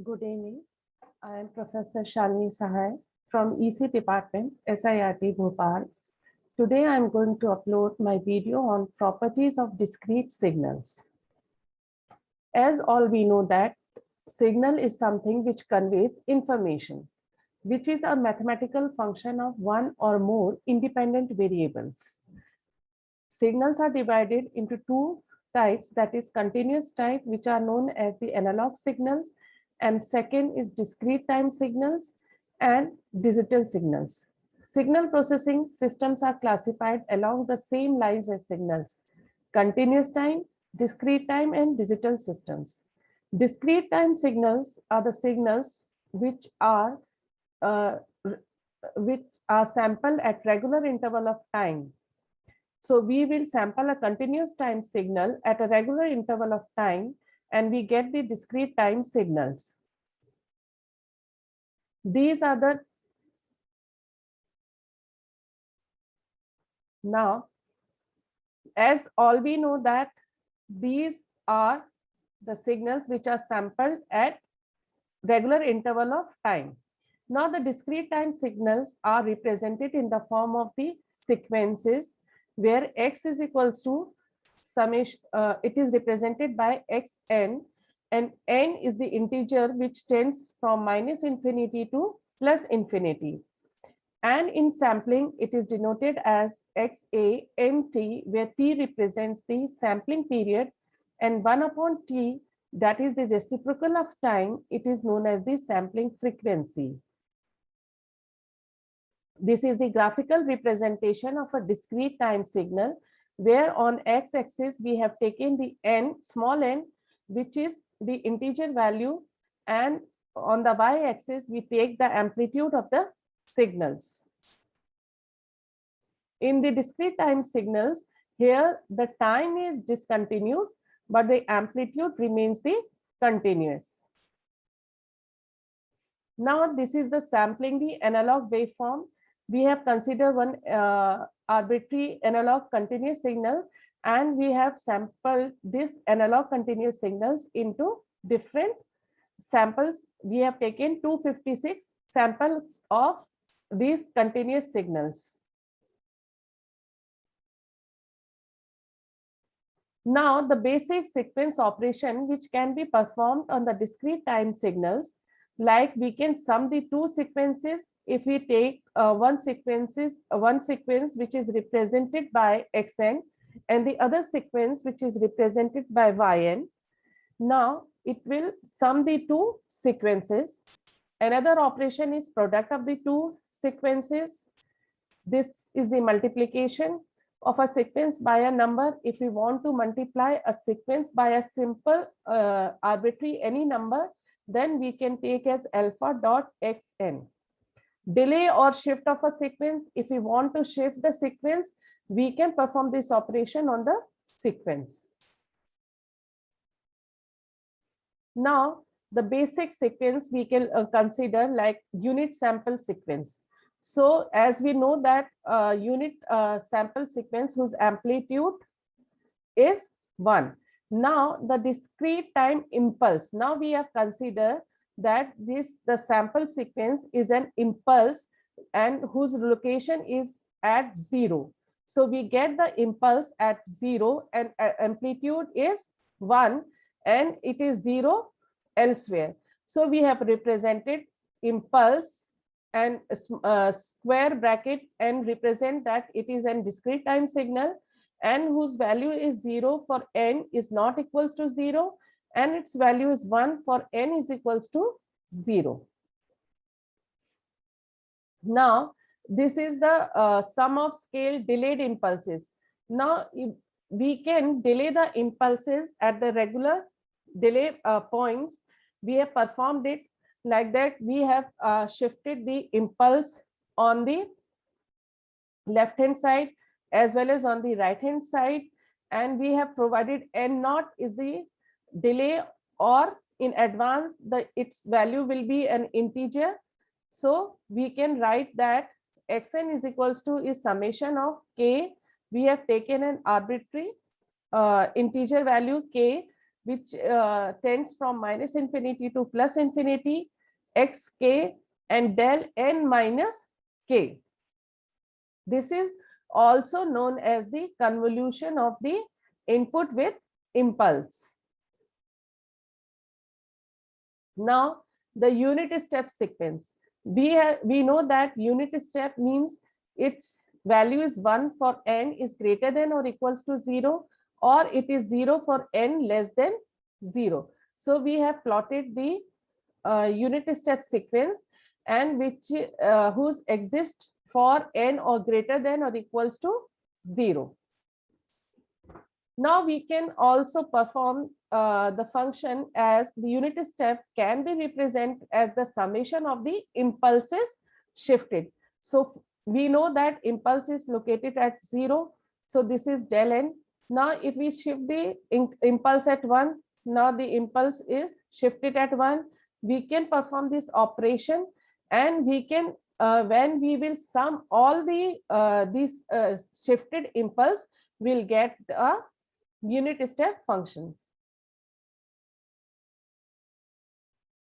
Good evening. I am Professor Shalini Sahay from EC Department, SIRT Bhopal. Today I am going to upload my video on properties of discrete signals. As all we know that signal is something which conveys information, which is a mathematical function of one or more independent variables. Signals are divided into two types, that is continuous type, which are known as the analog signals, and second is discrete time signals and digital signals. Signal processing systems are classified along the same lines as signals: continuous time, discrete time, and digital systems. Discrete time signals are the signals which are uh, sampled at regular interval of time. So we will sample a continuous time signal at a regular interval of time, and we get the discrete time signals. These are the now, as all we know that these are the signals which are sampled at regular interval of time. Now the discrete time signals are represented in the form of the sequences, where x is equals to summation, it is represented by xn, and n is the integer which tends from -infinity to +infinity. And in sampling, it is denoted as XAMT, where t represents the sampling period, and 1/t, that is the reciprocal of time, it is known as the sampling frequency. This is the graphical representation of a discrete time signal, where on x-axis we have taken the n, small n, which is the integer value, and on the y-axis we take the amplitude of the signals. In the discrete time signals, here the time is discontinuous, but the amplitude remains the continuous. Now this is the sampling the analog waveform. We have considered one arbitrary analog continuous signal, and we have sampled this analog continuous signals into different samples. We have taken 256 samples of these continuous signals. Now the basic sequence operation which can be performed on the discrete time signals, like we can sum the two sequences. If we take one sequence which is represented by xn, and the other sequence which is represented by yn, now it will sum the two sequences. Another operation is product of the two sequences. This is the multiplication of a sequence by a number. If we want to multiply a sequence by a simple arbitrary any number, then we can take as alpha dot xn. Delay or shift of a sequence, if we want to shift the sequence, we can perform this operation on the sequence. Now the basic sequence we can consider like unit sample sequence. So as we know that unit sample sequence whose amplitude is 1. Now the discrete time impulse. Now we have considered that the sample sequence is an impulse and whose location is at 0. So we get the impulse at 0 and amplitude is 1 and it is 0 elsewhere. So we have represented impulse and square bracket and represent that it is a discrete time signal, and whose value is 0 for n is not equals to 0, and its value is 1 for n is equals to 0. Now this is the sum of scale delayed impulses. Now we can delay the impulses at the regular delay points. We have performed it like that. We have shifted the impulse on the left hand side as well as on the right hand side, and we have provided n naught is the delay, or in advance its value will be an integer. So we can write that xn is equals to is summation of k. We have taken an arbitrary integer value k, which tends from minus infinity to plus infinity, xk, and del n minus k. This is also known as the convolution of the input with impulse. Now, the unit step sequence. We know that unit step means its value is 1 for n is greater than or equals to 0, or it is 0 for n less than 0. So we have plotted the unit step sequence, and which whose exist for n or greater than or equals to 0. Now we can also perform the function as the unit step can be represented as the summation of the impulses shifted. So we know that impulse is located at 0. So this is del n. Now if we shift the impulse at 1, now the impulse is shifted at 1. We can perform this operation, and we can when we will sum all the these shifted impulse, we'll get a unit step function.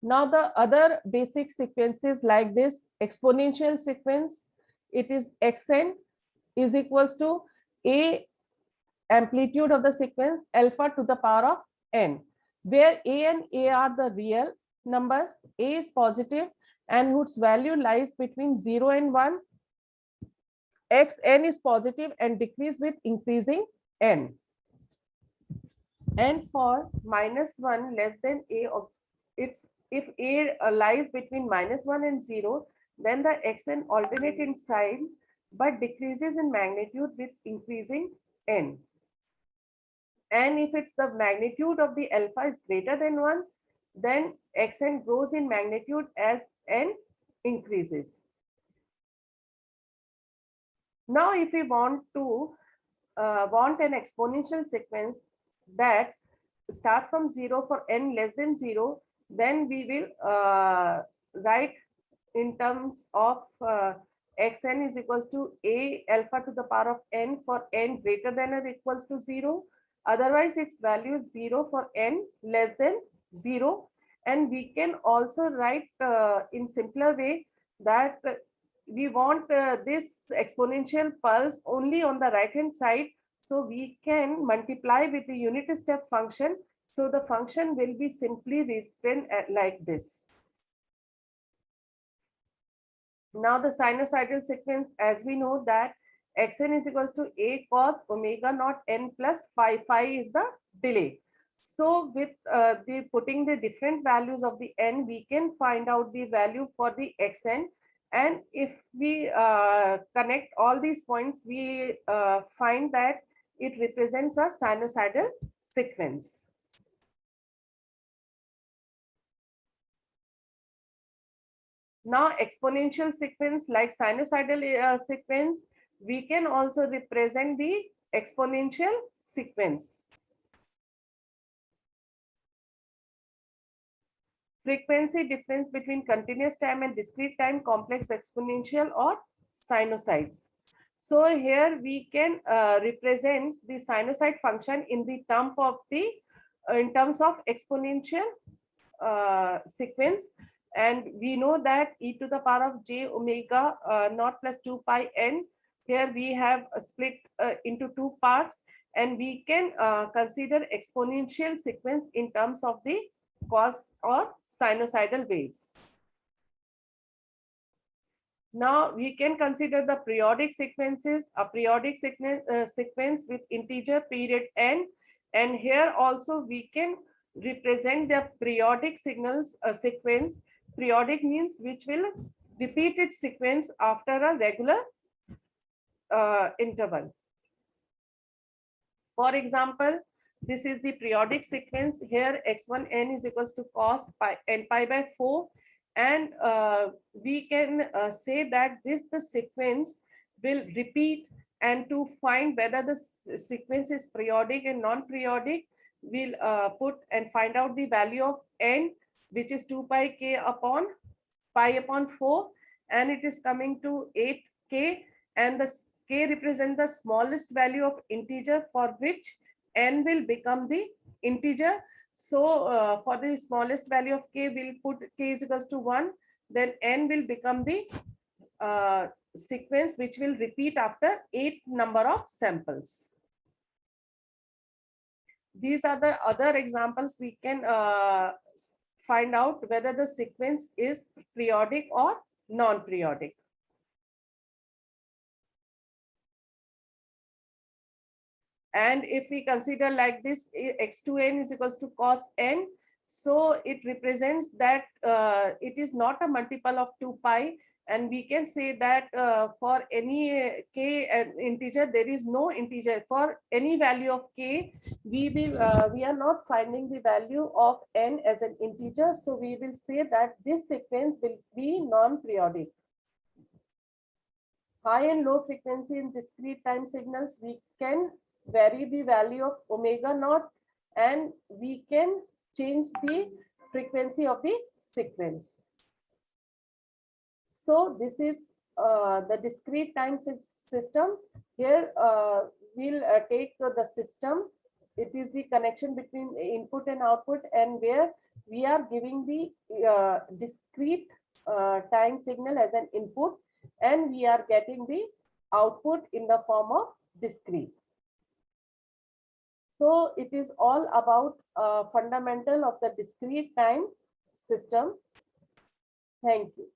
Now the other basic sequences like this exponential sequence, it is xn is equals to a amplitude of the sequence alpha to the power of n, where a and a are the real numbers, a is positive and whose value lies between 0 and 1, xn is positive and decrease with increasing n. And for -1 less than a of it's if a lies between -1 and 0, then the xn alternate in sign but decreases in magnitude with increasing n. And if it's the magnitude of the alpha is greater than 1, then xn grows in magnitude as n increases. Now if we want an exponential sequence that start from 0 for n less than 0, then we will write in terms of xn is equals to a alpha to the power of n for n greater than or equals to 0. Otherwise, its value is 0 for n less than 0. And we can also write in simpler way that we want this exponential pulse only on the right hand side. So we can multiply with the unit step function. So the function will be simply written like this. Now the sinusoidal sequence, as we know that xn is equals to a cos omega naught n plus phi. Phi is the delay. So with putting the different values of the n, we can find out the value for the xn. And if we connect all these points, we find that it represents a sinusoidal sequence. Now exponential sequence like sinusoidal sequence, we can also represent the exponential sequence. Frequency difference between continuous time and discrete time, complex exponential or sinusoids. So here we can represent the sinusoid function in the term of the in terms of exponential sequence, and we know that e to the power of j omega naught plus 2 pi n. Here we have split into two parts, and we can consider exponential sequence in terms of the cos or sinusoidal waves. Now we can consider the periodic sequences, a periodic sequence with integer period n, and here also we can represent the periodic signals sequence. Periodic means which will repeat its sequence after a regular interval. For example, this is the periodic sequence. Here x1n is equals to cos pi n pi by 4, and we can say that the sequence will repeat, and to find whether the sequence is periodic and non-periodic, we'll put and find out the value of n, which is 2 pi k upon pi upon 4, and it is coming to 8k, and the k represent the smallest value of integer for which n will become the integer. So for the smallest value of k, we'll put k is equals to 1. Then n will become the sequence which will repeat after 8 number of samples. These are the other examples we can find out whether the sequence is periodic or non-periodic. And if we consider like this, x2n is equals to cos n, so it represents that it is not a multiple of 2 pi, and we can say that for any k integer, there is no integer. For any value of k, we are not finding the value of n as an integer, so we will say that this sequence will be non-periodic. High and low frequency in discrete time signals, we can vary the value of omega naught, and we can change the frequency of the sequence. So this is the discrete time system. Here we'll take the system. It is the connection between input and output, and where we are giving the discrete time signal as an input, and we are getting the output in the form of discrete. So it is all about fundamental of the discrete time system. Thank you.